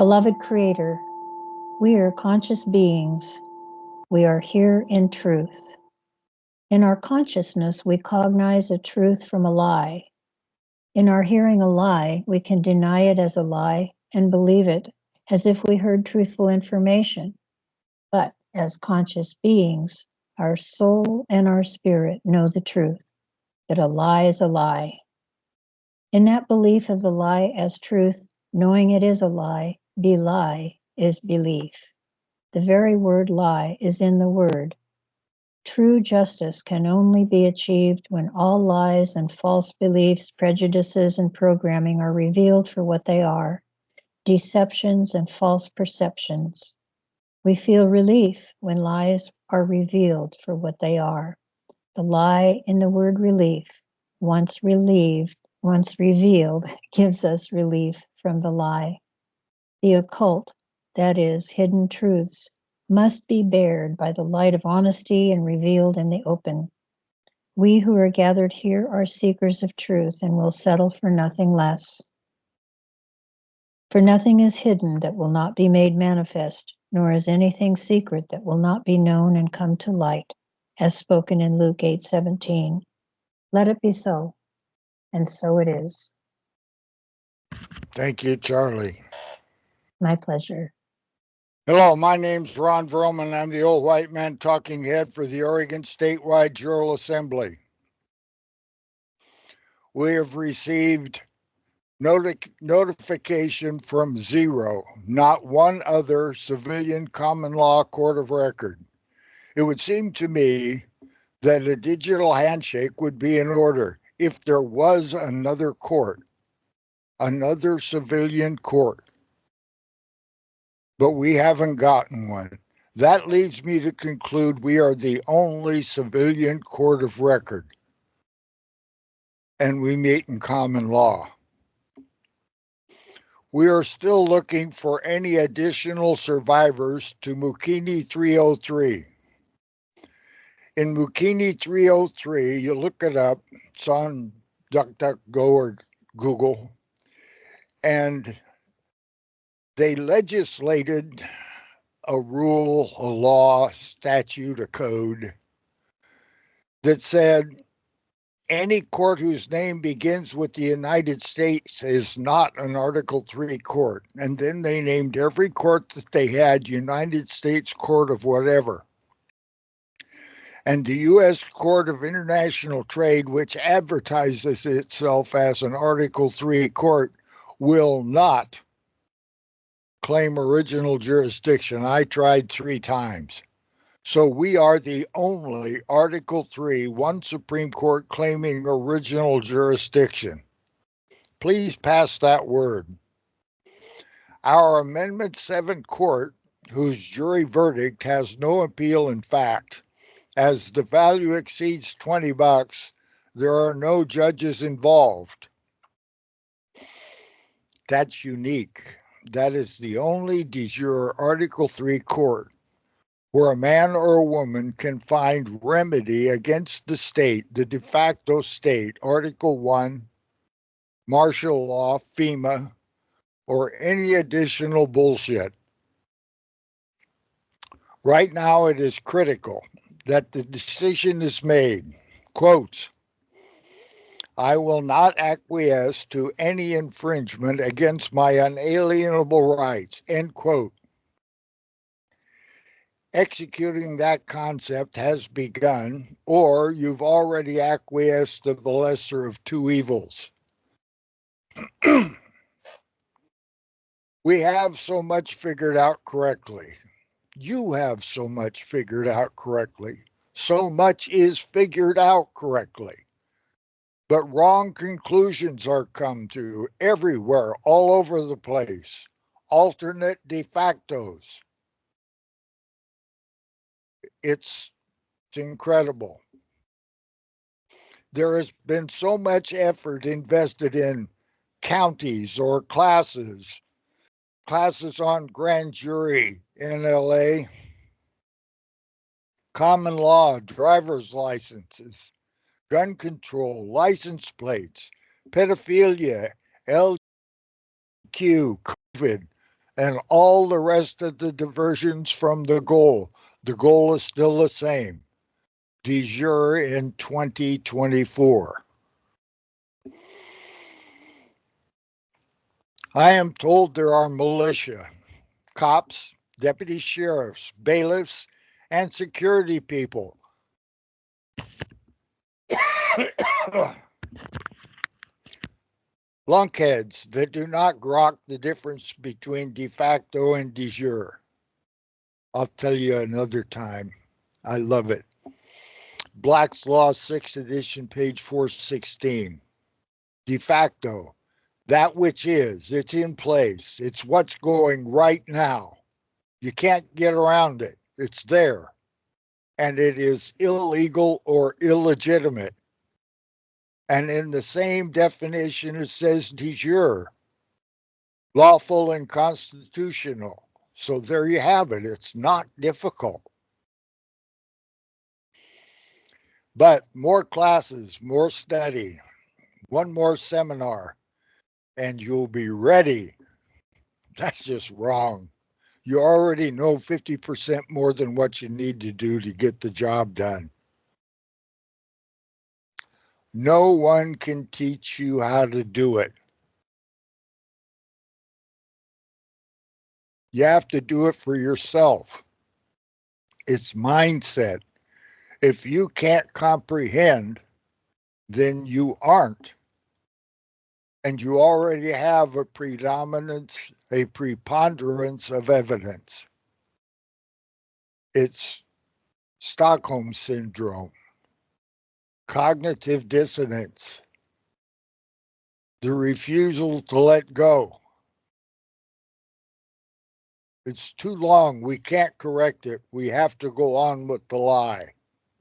Beloved Creator, we are conscious beings. We are here in truth. In our consciousness, we cognize a truth from a lie. In our hearing a lie, we can deny it as a lie and believe it as if we heard truthful information. But as conscious beings, our soul and our spirit know the truth, that a lie is a lie. In that belief of the lie as truth, knowing it is a lie, belie is belief. The very word lie is in the word. True justice can only be achieved when all lies and false beliefs, prejudices, and programming are revealed for what they are, deceptions and false perceptions. We feel relief when lies are revealed for what they are. The lie in the word relief, once revealed, gives us relief from the lie. The occult, that is, hidden truths, must be bared by the light of honesty and revealed in the open. We who are gathered here are seekers of truth and will settle for nothing less. For nothing is hidden that will not be made manifest, nor is anything secret that will not be known and come to light, as spoken in Luke 8:17. Let it be so, and so it is. Thank you, Charlie. My pleasure. Hello, my name's Ron Vroman. I'm the old white man talking head for the Oregon Statewide Jural Assembly. We have received notification from zero, not one other civilian common law court of record. It would seem to me that a digital handshake would be in order if there was another court, another civilian court. But we haven't gotten one. That leads me to conclude we are the only civilian court of record, and we meet in common law. We are still looking for any additional survivors to Mukini 303. In Mukini 303, you look it up, it's on DuckDuckGo or Google, and they legislated a rule, a law, statute, a code that said any court whose name begins with the United States is not an Article 3 court. And then they named every court that they had United States Court of whatever. And the U.S. Court of International Trade, which advertises itself as an Article 3 court, will not claim original jurisdiction. I tried 3 times. So we are the only Article 3, one Supreme Court claiming original jurisdiction. Please pass that word. Our Amendment 7 court, whose jury verdict has no appeal in fact, as the value exceeds $20, there are no judges involved. That's unique. That is the only de jure Article 3 court where a man or a woman can find remedy against the state, the de facto state, Article 1, martial law, FEMA, or any additional bullshit. Right now, it is critical that the decision is made. Quotes, I will not acquiesce to any infringement against my unalienable rights, end quote. Executing that concept has begun, or you've already acquiesced to the lesser of two evils. We have so much figured out correctly. You have so much figured out correctly. So much is figured out correctly. But wrong conclusions are come to everywhere, all over the place. Alternate de factos. It's incredible. There has been so much effort invested in counties or classes on grand jury in LA, common law, driver's licenses, gun control, license plates, pedophilia, LQ, COVID, and all the rest of the diversions from the goal. The goal is still the same. De jure in 2024. I am told there are militia, cops, deputy sheriffs, bailiffs, and security people. Lunkheads that do not grok the difference between de facto and de jure. I'll tell you another time. I love it. Black's Law 6th edition, page 416. De facto, that which is, it's in place, it's what's going right now. You can't get around it, it's there. And it is illegal or illegitimate. And in the same definition, it says de jure, lawful and constitutional. So there you have it. It's not difficult. But more classes, more study, one more seminar, and you'll be ready. That's just wrong. You already know 50% more than what you need to do to get the job done. No one can teach you how to do it. You have to do it for yourself. It's mindset. If you can't comprehend, then you aren't. And you already have a preponderance of evidence. It's Stockholm syndrome, cognitive dissonance, the refusal to let go. It's too long. We can't correct it. We have to go on with the lie.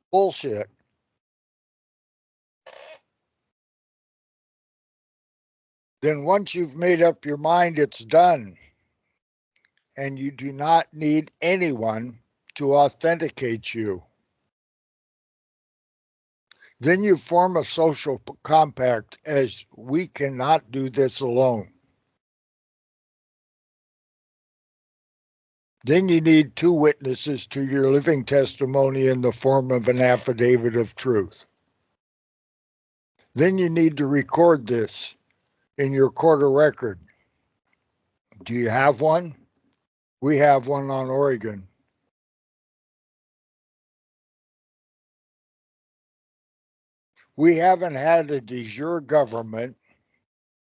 Bullshit. Then once you've made up your mind, it's done. And you do not need anyone to authenticate you. Then you form a social compact as we cannot do this alone. Then you need two witnesses to your living testimony in the form of an affidavit of truth. Then you need to record this in your court of record. Do you have one? We have one on Oregon. We haven't had a de jure government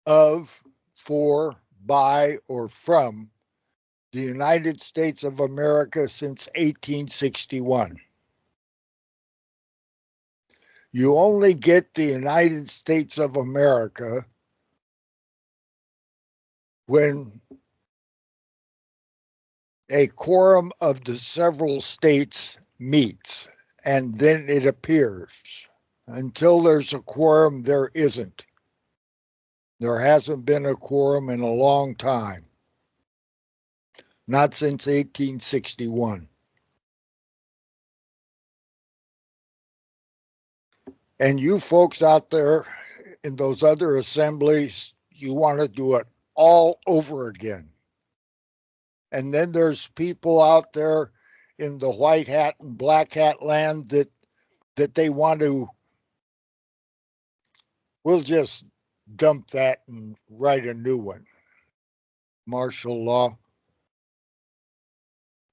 of, for, by, or from the United States of America since 1861. You only get the United States of America when a quorum of the several states meets, and then it appears. Until there's a quorum, there isn't. There hasn't been a quorum in a long time, not since 1861. And you folks out there in those other assemblies, you want to do it all over again. And then there's people out there in the white hat and black hat land that they want to, we'll just dump that and write a new one. Martial law.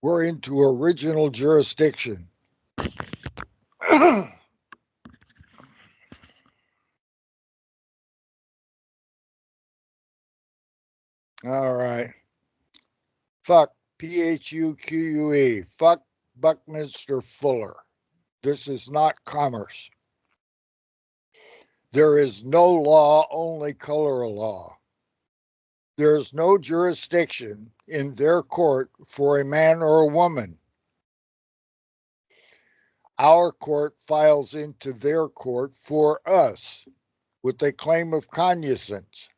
We're into original jurisdiction. All right. Fuck PHUQUE. Fuck Buckminster Fuller. This is not commerce. There is no law, only color law. There is no jurisdiction in their court for a man or a woman. Our court files into their court for us with a claim of cognizance.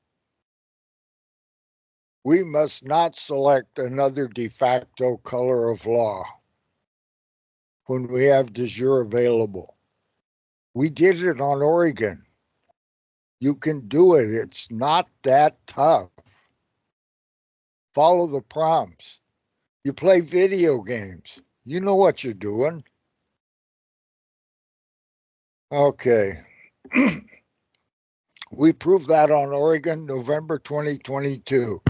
We must not select another de facto color of law when we have de jure available. We did it on Oregon. You can do it. It's not that tough. follow the prompts. You play video games. You know what you're doing. Okay. We proved that on Oregon, November 2022.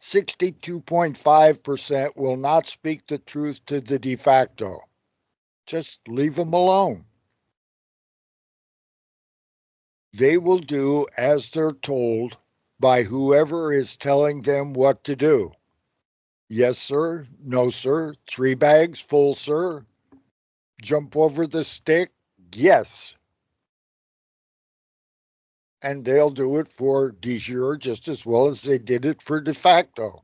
62.5% will not speak the truth to the de facto. Just leave them alone. They will do as they're told by whoever is telling them what to do. Yes, sir. No, sir. 3 bags full, sir. Jump over the stick. Yes. And they'll do it for de jure just as well as they did it for de facto.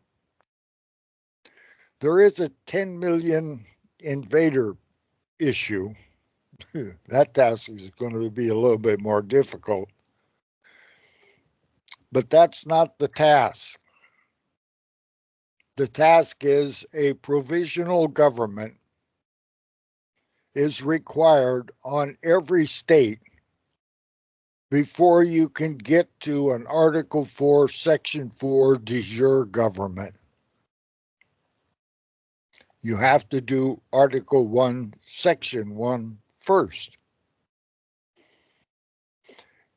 There is a 10 million invader issue. That task is going to be a little bit more difficult. But that's not the task. The task is a provisional government is required on every state before you can get to an Article 4, Section 4 de jure government. You have to do Article 1, Section 1 first.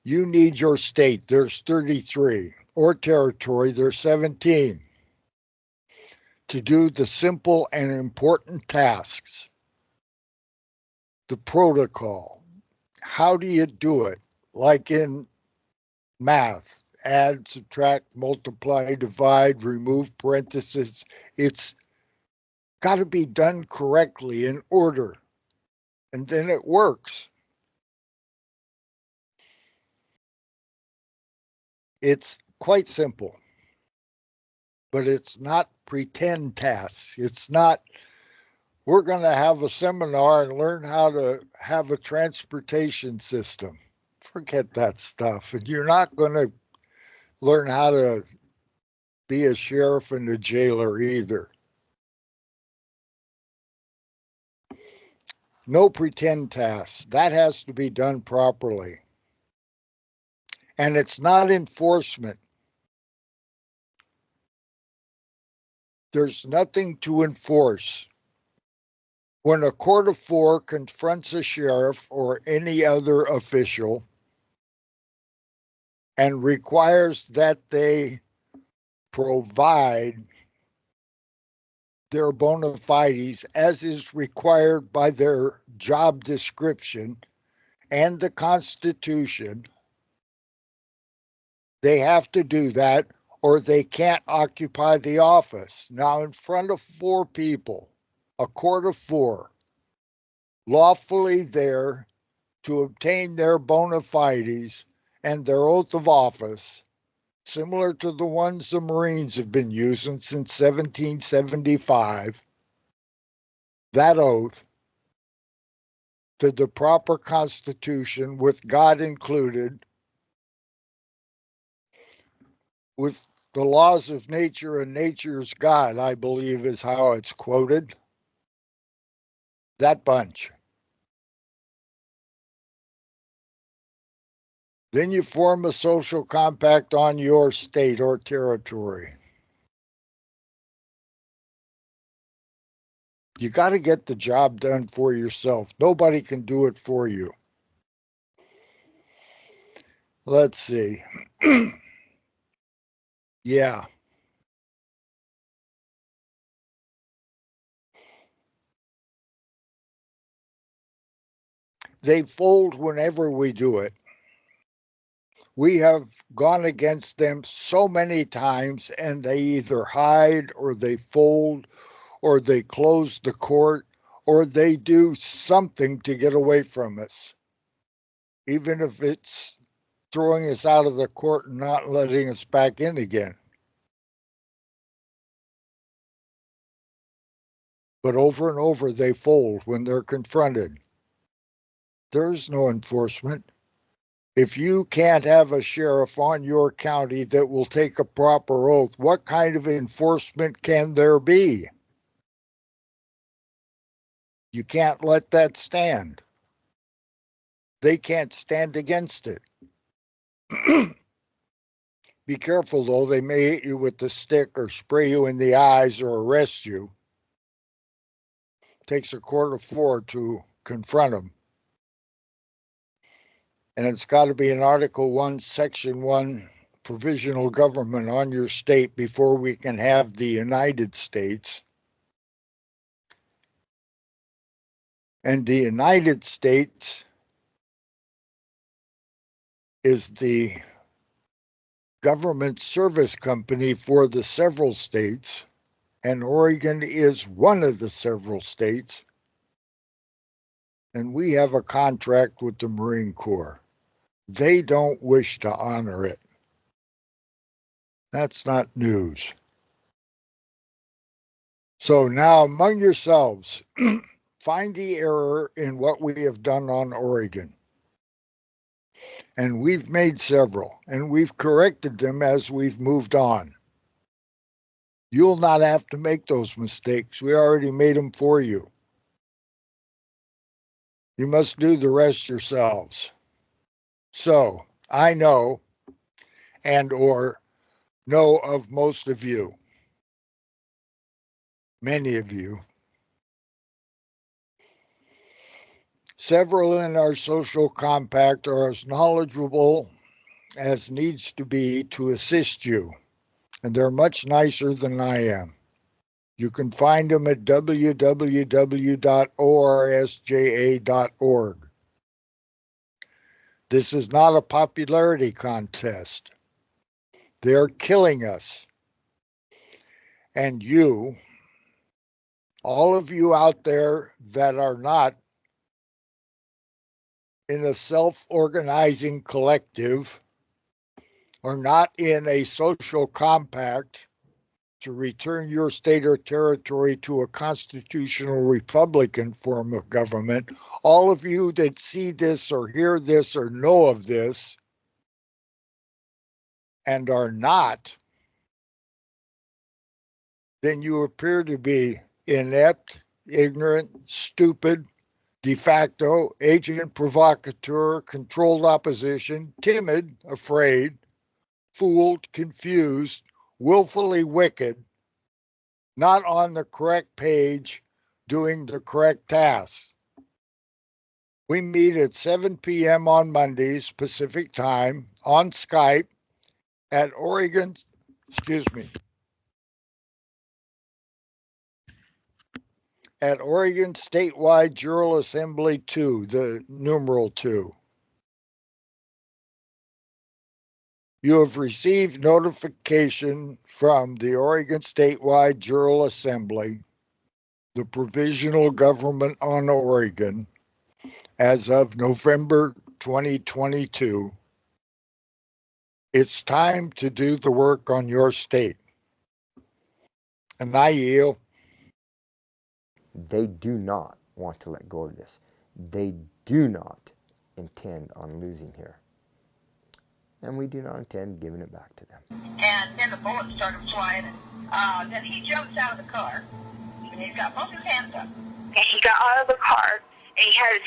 You need your state, there's 33, or territory, there's 17, to do the simple and important tasks. The protocol. How do you do it? Like in math, add, subtract, multiply, divide, remove parentheses. It's got to be done correctly in order, and then it works. It's quite simple, but it's not pretend tasks. It's not, we're going to have a seminar and learn how to have a transportation system. Forget that stuff. And you're not going to learn how to be a sheriff and a jailer either. No pretend tasks. That has to be done properly. And it's not enforcement. There's nothing to enforce. When a court of 4 confronts a sheriff or any other official and requires that they provide their bona fides as is required by their job description and the Constitution, they have to do that or they can't occupy the office. Now, in front of 4 people, a court of 4, lawfully there to obtain their bona fides and their oath of office, similar to the ones the Marines have been using since 1775, that oath to the proper Constitution with God included, with the laws of nature and nature's God, I believe is how it's quoted. That bunch. Then you form a social compact on your state or territory. You got to get the job done for yourself. Nobody can do it for you. Let's see. Yeah. They fold whenever we do it. We have gone against them so many times, and they either hide or they fold or they close the court or they do something to get away from us, even if it's throwing us out of the court and not letting us back in again. But over and over they fold when they're confronted. There's no enforcement. If you can't have a sheriff on your county that will take a proper oath, what kind of enforcement can there be? You can't let that stand. They can't stand against it. Be careful, though. They may hit you with the stick or spray you in the eyes or arrest you. It takes a court of 4 to confront them. And it's got to be an Article 1, Section 1 provisional government on your state before we can have the United States. And the United States is the government service company for the several states, and Oregon is one of the several states. And we have a contract with the Marine Corps. They don't wish to honor it. That's not news. So now, among yourselves, find the error in what we have done on Oregon. And we've made several, and we've corrected them as we've moved on. You'll not have to make those mistakes. We already made them for you. You must do the rest yourselves. So, I know and or know of most of you, many of you. Several in our social compact are as knowledgeable as needs to be to assist you, and they're much nicer than I am. You can find them at www.orsja.org. This is not a popularity contest. They're killing us. And you, all of you out there that are not in a self-organizing collective or not in a social compact to return your state or territory to a constitutional Republican form of government, all of you that see this or hear this or know of this and are not, then you appear to be inept, ignorant, stupid, de facto, agent provocateur, controlled opposition, timid, afraid, fooled, confused, willfully wicked, not on the correct page, doing the correct tasks. We meet at 7 p.m. on Mondays, Pacific time, on Skype at Oregon, at Oregon Statewide Jural Assembly 2, the numeral 2. You have received notification from the Oregon Statewide Jural Assembly, the provisional government on Oregon, as of November 2022. It's time to do the work on your state. And I yield. They do not want to let go of this. They do not intend on losing here. And we do not intend giving it back to them. And then the bullets started flying. And then he jumps out of the car. And he's got both his hands up. And he got out of the car, and he had his